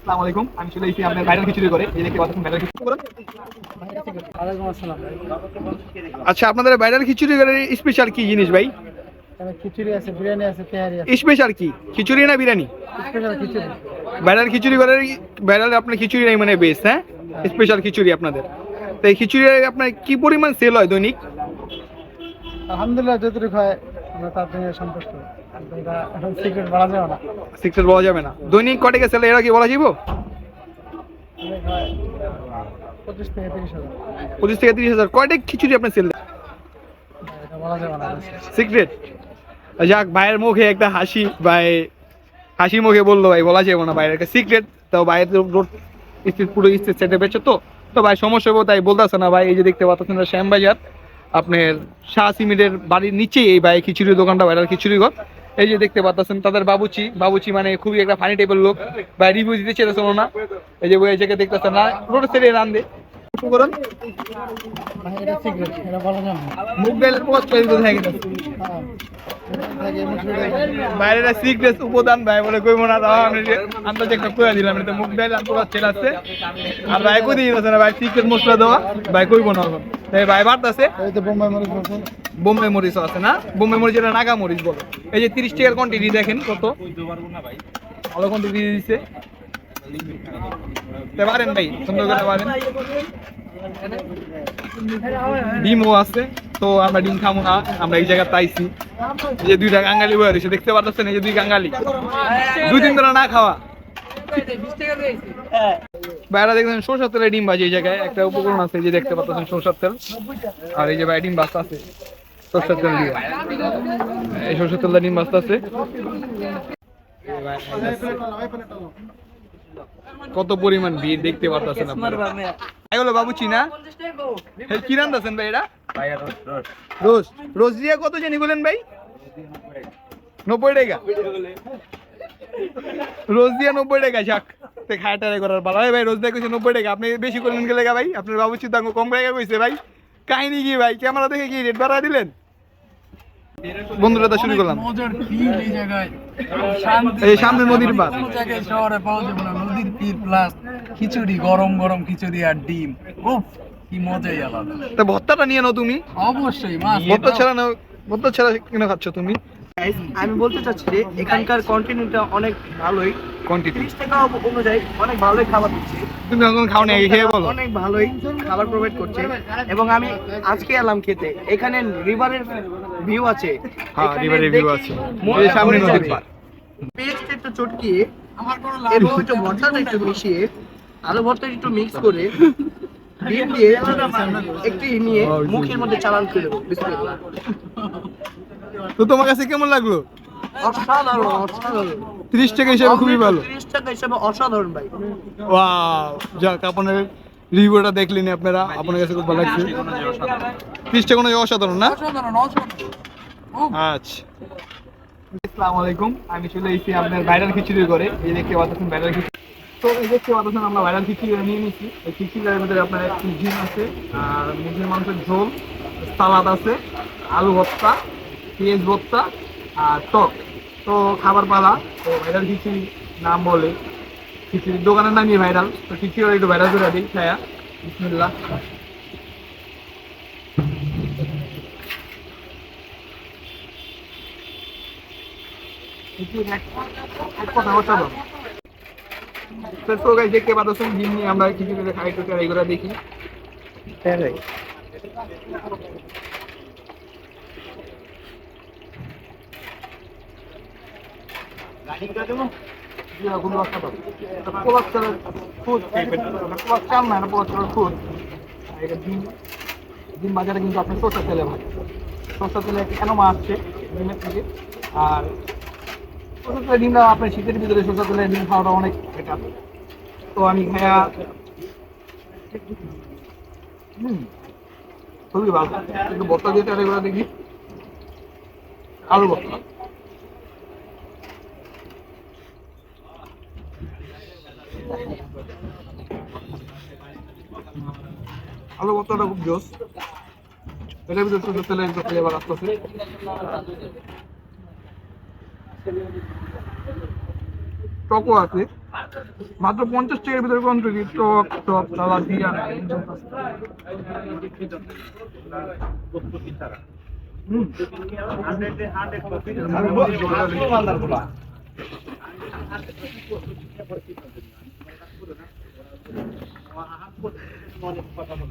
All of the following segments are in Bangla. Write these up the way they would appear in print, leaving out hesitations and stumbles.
আসসালামু আলাইকুম। আমি চলে এসেছি আপনার ভাইরাল খিচুড়ি করে। এই দেখতে পাচ্ছেন ভাইরাল খিচুড়ি করে। ওয়ালাইকুম আসসালাম। আচ্ছা, আপনাদের ভাইরাল খিচুড়ি করে স্পেশাল কি জিনিস ভাই? এখানে খিচুড়ি আছে, বিরিয়ানি আছে, তেহারি আছে। স্পেশাল কি খিচুড়ি না বিরিয়ানি? স্পেশাল খিচুড়ি। ভাইরাল খিচুড়ি করে, ভাইরাল আপনার খিচুড়ি নাই মানে বেস্ট, হ্যাঁ? স্পেশাল খিচুড়ি আপনাদের। তো এই খিচুড়ি আপনার কি পরিমাণ সেল হয় দৈনিক? আলহামদুলিল্লাহ যতটুকু হয় আমরা তার জন্য সন্তুষ্ট। কিন্তু এটা এখন সিক্রেট বলা যাবে না। সিক্রেট বলা যাবে না। দৈনিক কয় টাকা সেল এরা কি বলা যাবে? অনেক হয় 25 থেকে 30 হাজার। 25 থেকে 30,000 কয়টা খিচুড়ি আপনার সেল? এটা বলা যাবে না। সিক্রেট। যাক, ভাইয়ের মুখে একটা হাসি, ভাই হাসি মুখে বললো ভাই বলা যাবে না ভাইয়ের একটা সিক্রেট। তো ভাইয়ের রোড স্ট্রিট পুরো স্ট্রিট সেটে বেচে তো ভাই সমস্যা হবে তাই বলতেছে না ভাই। এই যে দেখতে পাচ্ছেন শ্যামবাজার আপনার শাহ সিমেন্টের বাড়ির নিচেই এই ভাই খিচুড়ির দোকানটা, ভাইরাল খিচুড়ি ঘর। এই যে দেখতে পাচ্ছেন তাদের বাবুচি মানে খুবই একটা ফানি টাইপের লোক ভাই, রিভিউ দিতে চেয়েছিল না। এই যে ওই জায়গায় দেখতেছেন না রোড সাইডে রান্দে করুন ভাই এটা সিক্রেট, এটা বলা যাবে না। মুখ ডালের পোস্ট করে দিতে থাকে বাইরের সিক্রেট উপাদান ভাই বলে কইব না। দাও আমি আন্দাজ একটা কইয়া দিলাম, এটা মুখ ডাল আর পোস্ট তেল আছে আর ভাই কই দিয়েছে না ভাই সিক্রেট মশলা দেওয়া ভাই কইব না এখন। তাই ভাই বাড়তাছে। এই তো বোম্বাই মরিচ আছে। বোম্বাই মরিচ আছে না? বোম্বাই মরিচ এটা নাগা মরিচ বলে। এই যে 30 টাকার কোয়ান্টিটি দেখেন কত ভালো কোয়ান্টিটি দিয়েছে। তে পারেন ভাই, সুন্দর করে পারেন। ডিমও আছে, তো আমরা ডিম খাবো না, আমরা এই জায়গায় তাইছি। এই যে দুইটা কাঙ্গালি বয়ে রয়েছে দেখতে পাচ্ছেন, এই যে দুই কাঙ্গালি 2 দিন ধরে না খাওয়া। বাইরে দেখছেন সরষের তেলে ডিম ভাজি। এই জায়গায় একটা উপকরণ আছে যে দেখতে পাচ্ছেন সরষের তেল, আর এই যে ভাই ডিম ভাজা আছে সরষের তেল দিয়ে। এই সরষের তেল ডিম ভাজা আছে। কত পরিমাণ ভিড় দেখতে পাচ্ছেন আপনারা। এগুলো বাবুচি না? কি রান্দাছেন ভাই এটা? রোজ রোজ দিয়ে কত জানি বলেন ভাই? 90 টাকা রোজ দিয়ে 90 টাকা। যাক, খায় টাই করার ভালো ভাই। রোজ দিয়ে কইছে 90 টাকা, আপনি বেশি করলেন গেলে ভাই। আপনার বাবুচির দাম কম টাকা কইছে ভাই। কাহিনী কি ভাই? ক্যামেরা দেখে কি রেট বাড়ায় দিলেন? বন্ধুরা তো শুরু করলাম। মজার ফিল এই জায়গায়। এই সামনে নদীর পার। কোন জায়গায় শহরে পাওয়া যাবে না। নদীর তীর প্লাস খিচুড়ি, গরম গরম খিচুড়ি আর ডিম। উফ, কি মজাই আলাদা। তা ভর্তাটা নিয়ে নাও তুমি। অবশ্যই মাছ ভর্তা ছাড়া নাও, ভর্তা ছাড়া কেন খাচ্ছ তুমি? আমি বলতে চাচ্ছি যে এখানকার কন্টিনিউটা অনেক ভালোই। কোয়ান্টিটি 30 টাকা অনুযায়ী অনেক ভালোই খাবার দিচ্ছে, তুমি এখন খাও না, খেয়ে বলো। অনেক ভালোই খাবার প্রোভাইড করছে। এবং আমি আজকে এলাম খেতে, এখানে রিভারের ভিউ আছে। হ্যাঁ, এখানে রিভারের ভিউ দেখে আছে। মনটা এই সামনে ভরে নদীর যাবে। পার। পেস্ট একটু চটকিয়ে এবং একটু ভর্তাটা একটু মিশিয়ে, আলু ভর্তা একটু মিক্স করে ডিম দিয়ে একটু নিয়ে মুখের মধ্যে চালান করে দেবো। বিসমিল্লাহ। তো তোমার কাছে কেমন লাগলো? অসাধারণ অসাধারণ। 30 টাকা হিসেবে খুবই ভালো। 30 টাকা হিসেবে অসাধারণ ভাই। ওয়াও, যাক, আপনার রিভিউটা দেখলেন আপনারা, আপনার কাছে খুব ভালো লাগছে। 30 টাকা অনুযায়ী অসাধারণ না? আচ্ছা, আসসালামু আলাইকুম। আমি চলে এসেছি আপনার ভাইরাল খিচুড়ি করে। এই দেখতে পাচ্ছেন ভাইরাল খিচুড়ি। তো এই দেখতে পাচ্ছেন আমরা ভাইরাল খিচুড়ি নিয়ে নিয়েছি। এই খিচুড়ির মধ্যে আপনার একটু ডিম আছে, আর মুরগির মাংসের ঝোল, সালাদ আছে, আলু ভর্তা, পেঁয়াজ ভর্তা আর টক। তো খাবার পালা। তো ভাইরাল খিচুড়ি নাম বলে, খিচুড়ির দোকানের নামই ভাইরাল। তো খিচুড়ি একটু ভাইরাল করে দিই খায়া। বিসমিল্লাহ। এক কথা অসাধারণ। তো গাইস দেখতে পাচ্ছেন ডিম নিয়ে আমরা খিচুড়িতে খাই, একটু ট্রাই করে দেখি। হ্যাঁ ভাই, পোলার চালের ফুড, পোলার চাল না, পোলার চালের ফুড। ডিম বাজারে কিন্তু আপনার সরষের তেলে ভাই, সরষের তেলে কেন আসছে ডিমের থেকে। আর সরষের তেলের ডিমটা আপনার শীতের ভিতরে সরষের তেলের ডিম খাওয়াটা অনেক বেটার। তো আমি খায়া খুবই ভালো। একটু ভর্তা দিয়ে ট্রাই করে দেখি। আলু ভর্তা, আলু ভর্তাটা খুব জোস। এটার ভিতরে সরষের তেলের একটু ফ্লেভার আসতেছে। টকও আছে। মাত্র 50 টাকার ভিতরে কন্ট্রি টক টক সালাদ দিয়া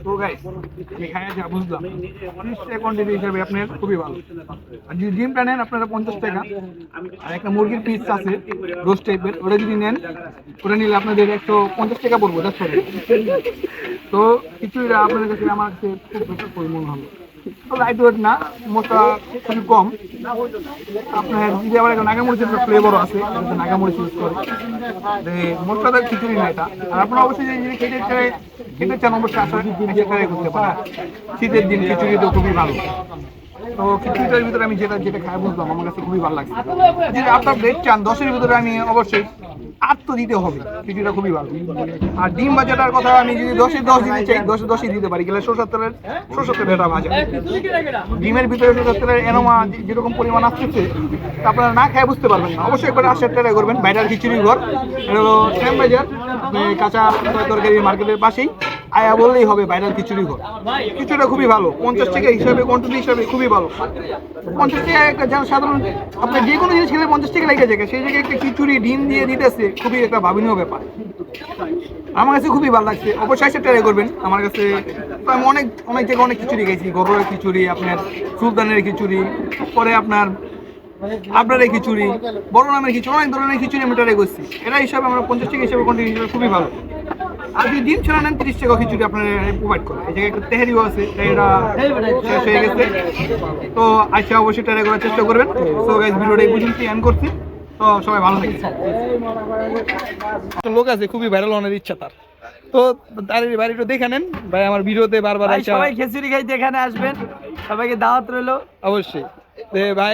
তো গাইস এখানে যা বুঝলাম 30 টাকা কোয়ান্টিটি হিসাবে আপনার খুবই ভালো। আর যদি ডিমটা নেন আপনারা 50 টাকা, আর একটা মুরগির পিস আছে রোস্ট টাইপের, ওটা যদি নেন ওটা নিলে আপনাদের 150 টাকা পড়বো। তো খিচুড়িটা আপনাদের কাছে আমার কাছে খুব বেশি পরিমাণ ভালো, তো লাইট ওয়েট না, মশলা খুবই কম। আপনার যদি আবার একটা নাগামরিচের ফ্লেভারও আছে, নাগামরিচ ইউজ করে মশলাদার খিচুড়ি না এটা। আর আপনারা অবশ্যই যদি খেতে চান অবশ্যই আসলে ট্রাই করতে পারেন। শীতের দিন খিচুড়ি তো খুবই ভালো। তো খিচুড়িটার ভিতরে আমি যেটা যেটা খাই বুঝলাম আমার কাছে খুবই ভালো লাগছে। যদি আপনার রেট চান 10-এর ভিতরে আমি অবশ্যই 8 তো দিতে হবে, খিচুড়িটা খুবই ভালো। আর ডিম ভাজাটার কথা আমি যদি 10-এর 10 দিতে চাই 10-10ই দিতে পারি, গেলে সরষের তেলের এটা ভাজা। ডিমের ভিতরে সরষের তেলের এনোমা যেরকম পরিমাণ আসতেছে তা আপনারা না খেয়ে বুঝতে পারবেন না। অবশ্যই একবার আসার ট্রাই করবেন। বাইরের খিচুড়ি ঘর, এটা হলো শ্যাম বাজার, কাঁচা তরকারি মার্কেটের পাশেই আয়া বললেই হবে বাইরের খিচুড়ি ঘর। খিচুড়িটা খুবই ভালো, 50 টাকা হিসাবে কোয়ান্টিটি হিসাবে খুবই ভালো। 50 টাকা একটা সাধারণ আপনার যে কোনো জিনিস খেলে 50 টাকা লেগে যায়, সেই জায়গায় একটা খিচুড়ি ডিম দিয়ে দিতেছে, খুবই একটা ভাবনীয় ব্যাপার। আমার কাছে খুবই ভালো লাগছে, অবশ্যই এসে ট্রাই করবেন। আমার কাছে আমি অনেক জায়গায় অনেক খিচুড়ি খেয়েছি, গরুরের খিচুড়ি, আপনার সুলতানের খিচুড়ি, পরে আপনার আপনার খিচুড়ি, বড় নামের খিচুড়ি, অনেক ধরনের খিচুড়ি আমি ট্রাই করছি। এটা হিসাবে আমরা 50 টাকা হিসাবে কোয়ান্টিটি হিসাবে খুবই ভালো। আর যদি ডিম ছাড়া নেন 30 টাকা খিচুড়ি আপনার প্রোভাইড করে। এই জায়গায় একটা তেহারিও আছে, এটা শেষ হয়ে গেছে। তো আচ্ছা অবশ্যই ট্রাই করার চেষ্টা করবেন। সো গাইস ভিডিওটা এই পর্যন্ত এন্ড করছি। তো সবাই ভালো থাকবেন। একটা লোক আছে খুবই ভাইরাল হওয়ার ইচ্ছা তার, তো তার বাড়িটা দেখে নেন ভাই। আমার ভিডিওতে বারবার সবাই খিচুড়ি খাইতে এখানে আসবেন, সবাইকে দাওয়াত রইলো অবশ্যই ভাই।